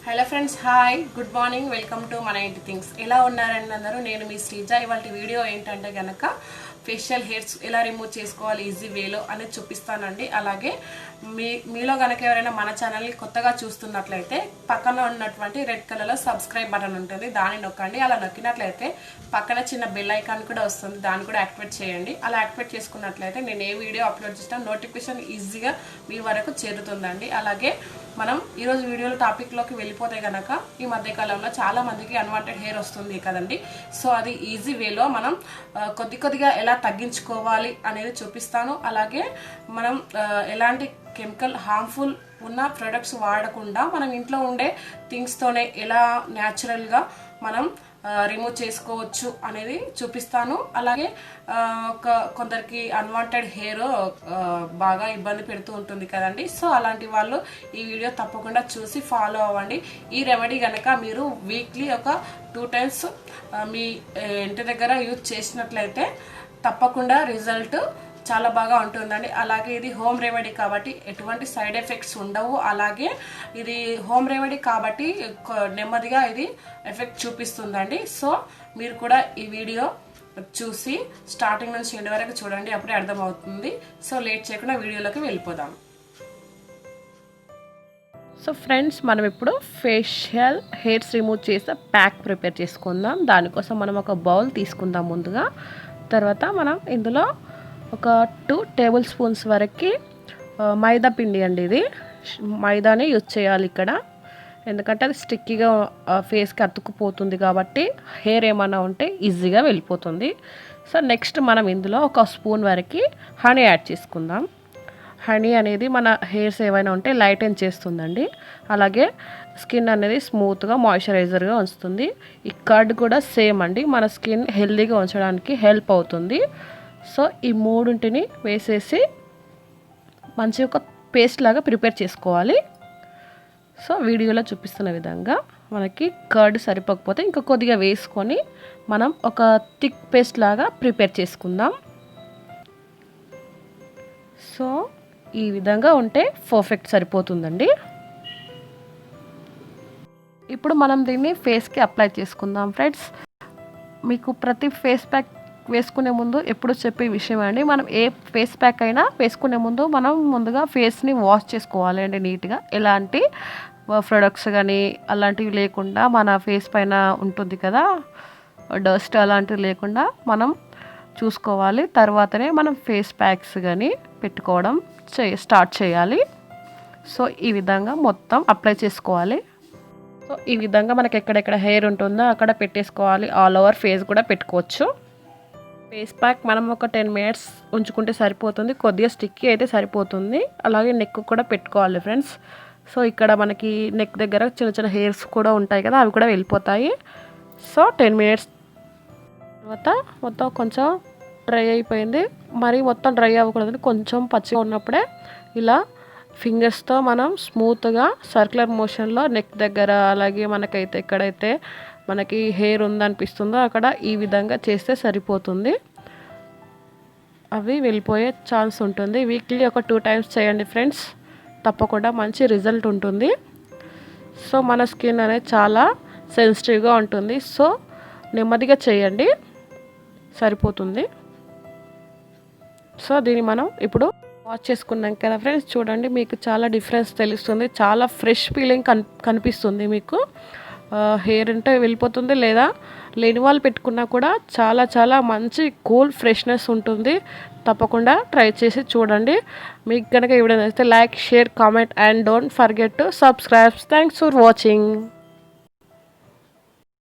Hello friends, hi, good morning, welcome to మన ఇంటి things. ఎలా ఉన్నారండి అందరూ? నేను మీ శ్రీజ. ఇవాళ వీడియో ఏంటంటే కనుక ఫేషియల్ హెయిర్స్ ఎలా రిమూవ్ చేసుకోవాలి ఈజీ వేలో అనేది చూపిస్తానండి. అలాగే మీలో కనుక ఎవరైనా మన ఛానల్ని కొత్తగా చూస్తున్నట్లయితే పక్కన ఉన్నటువంటి రెడ్ కలర్లో సబ్స్క్రైబ్ బటన్ ఉంటుంది, దాన్ని నొక్కండి. అలా నొక్కినట్లయితే పక్కన చిన్న బెల్ ఐకాన్ కూడా వస్తుంది, దాన్ని కూడా యాక్టివేట్ చేయండి. అలా యాక్టివేట్ చేసుకున్నట్లయితే నేను ఏ వీడియో అప్లోడ్ చేసినా నోటిఫికేషన్ ఈజీగా మీ వరకు చేరుతుందండి. అలాగే మనం ఈరోజు వీడియోలో టాపిక్లోకి వెళ్ళిపోతే కనుక ఈ మధ్యకాలంలో చాలా మందికి అన్వాంటెడ్ హెయిర్ వస్తుంది కదండి. సో అది ఈజీ వేలో మనం కొద్దిగా ఎలా తగ్గించుకోవాలి అనేది చూపిస్తాను. అలాగే మనం ఎలాంటి కెమికల్ హార్మ్ఫుల్ ఉన్న ప్రొడక్ట్స్ వాడకుండా మనం ఇంట్లో ఉండే థింగ్స్తోనే ఎలా న్యాచురల్గా మనం రిమూవ్ చేసుకోవచ్చు అనేది చూపిస్తాను. అలాగే కొందరికి అన్వాంటెడ్ హెయిర్ బాగా ఇబ్బంది పెడుతూ ఉంటుంది కదండి. సో అలాంటి వాళ్ళు ఈ వీడియో తప్పకుండా చూసి ఫాలో అవ్వండి. ఈ రెమెడీ కనుక మీరు వీక్లీ ఒక 2 times మీ ఇంటి దగ్గర యూజ్ చేసినట్లయితే తప్పకుండా రిజల్ట్ చాలా బాగా ఉంటుందండి. అలాగే ఇది హోమ్ రెమెడీ కాబట్టి ఎటువంటి సైడ్ ఎఫెక్ట్స్ ఉండవు. అలాగే ఇది హోమ్ రెమెడీ కాబట్టి నెమ్మదిగా ఇది ఎఫెక్ట్ చూపిస్తుందండి. సో మీరు కూడా ఈ వీడియో చూసి స్టార్టింగ్ నుంచి ఎండ్ వరకు చూడండి, అప్పుడే అర్థమవుతుంది. సో లేట్ చేయకుండా వీడియోలోకి వెళ్ళిపోదాం. సో ఫ్రెండ్స్, మనం ఇప్పుడు ఫేషియల్ హెయిర్స్ రిమూవ్ చేసే ప్యాక్ ప్రిపేర్ చేసుకుందాం. దానికోసం మనం ఒక బౌల్ తీసుకుందాం ముందుగా. తర్వాత మనం ఇందులో ఒక 2 tablespoons వరకు మైదా పిండి అండి. ఇది మైదానే యూజ్ చేయాలి ఇక్కడ, ఎందుకంటే అది స్టిక్కీగా ఫేస్కి అతుక్కుపోతుంది కాబట్టి హెయిర్ ఏమైనా ఉంటే ఈజీగా వెళ్ళిపోతుంది. సో నెక్స్ట్ మనం ఇందులో ఒక స్పూన్ వరకు హనీ యాడ్ చేసుకుందాం. హనీ అనేది మన హెయిర్స్ ఏమైనా ఉంటే లైటెన్ చేస్తుందండి. అలాగే స్కిన్ అనేది స్మూత్గా మాయిశ్చరైజర్గా ఉంచుతుంది. ఈ కర్డ్ కూడా సేమ్ అండి, మన స్కిన్ హెల్తీగా ఉంచడానికి హెల్ప్ అవుతుంది. సో ఈ మూడింటిని వేసేసి మంచిగా ఒక పేస్ట్ లాగా ప్రిపేర్ చేసుకోవాలి. సో వీడియోలో చూపిస్తున్న విధంగా మనకి కర్డ్ సరిపోకపోతే ఇంకా కొద్దిగా వేసుకొని మనం ఒక థిక్ పేస్ట్ లాగా ప్రిపేర్ చేసుకుందాం. సో ఈ విధంగా ఉంటే పర్ఫెక్ట్ సరిపోతుందండి. ఇప్పుడు మనం దీన్ని ఫేస్కి అప్లై చేసుకుందాం ఫ్రెండ్స్. మీకు ప్రతి ఫేస్ ప్యాక్ వేసుకునే ముందు ఎప్పుడు చెప్పే విషయం అండి, మనం ఏ ఫేస్ ప్యాక్ అయినా వేసుకునే ముందు మనం ముందుగా ఫేస్ని వాష్ చేసుకోవాలి అండి నీట్గా. ఎలాంటి ప్రొడక్ట్స్ కానీ అలాంటివి లేకుండా మన ఫేస్ పైన ఉంటుంది కదా డస్ట్, అలాంటివి లేకుండా మనం చూసుకోవాలి. తర్వాతనే మనం ఫేస్ ప్యాక్స్ కానీ పెట్టుకోవడం స్టార్ట్ చేయాలి. సో ఈ విధంగా మొత్తం అప్లై చేసుకోవాలి. సో ఈ విధంగా మనకి ఎక్కడెక్కడ హెయిర్ ఉంటుందో అక్కడ పెట్టేసుకోవాలి. ఆల్ ఓవర్ ఫేస్ కూడా పెట్టుకోవచ్చు. ఫేస్ ప్యాక్ మనం ఒక 10 minutes ఉంచుకుంటే సరిపోతుంది. కొద్దిగా స్టిక్కీ అయితే సరిపోతుంది. అలాగే నెక్ కూడా పెట్టుకోవాలి ఫ్రెండ్స్. సో ఇక్కడ మనకి నెక్ దగ్గర చిన్న చిన్న హెయిర్స్ కూడా ఉంటాయి కదా, అవి కూడా వెళ్ళిపోతాయి. సో 10 minutes తర్వాత మొత్తం కొంచెం డ్రై అయిపోయింది. మరి మొత్తం డ్రై అవ్వకూడదు, కొంచెం పచ్చిగా ఉన్నప్పుడే ఇలా ఫింగర్స్తో మనం స్మూత్గా సర్క్యులర్ మోషన్లో నెక్ దగ్గర, అలాగే మనకైతే ఎక్కడైతే మనకి హెయిర్ ఉందనిపిస్తుందో అక్కడ ఈ విధంగా చేస్తే సరిపోతుంది. అవి వెళ్ళిపోయే ఛాన్స్ ఉంటుంది. వీక్లీ ఒక 2 times చేయండి ఫ్రెండ్స్, తప్పకుండా మంచి రిజల్ట్ ఉంటుంది. సో మన స్కిన్ అనేది చాలా సెన్సిటివ్గా ఉంటుంది. సో నెమ్మదిగా చేయండి, సరిపోతుంది. సో దీన్ని మనం ఇప్పుడు వాష్ చేసుకున్నాం కదా ఫ్రెండ్స్, చూడండి మీకు చాలా డిఫరెన్స్ తెలుస్తుంది. చాలా ఫ్రెష్ ఫీలింగ్ కనిపిస్తుంది మీకు. హెయిర్ అంటే వెళ్ళిపోతుంది, లేదా లేని వాళ్ళు పెట్టుకున్నా కూడా చాలా చాలా మంచి కూల్ ఫ్రెష్నెస్ ఉంటుంది. తప్పకుండా ట్రై చేసి చూడండి. మీకు కనుక ఈ వీడియో నచ్చితే like, share, comment and don't forget to subscribe. Thanks for watching.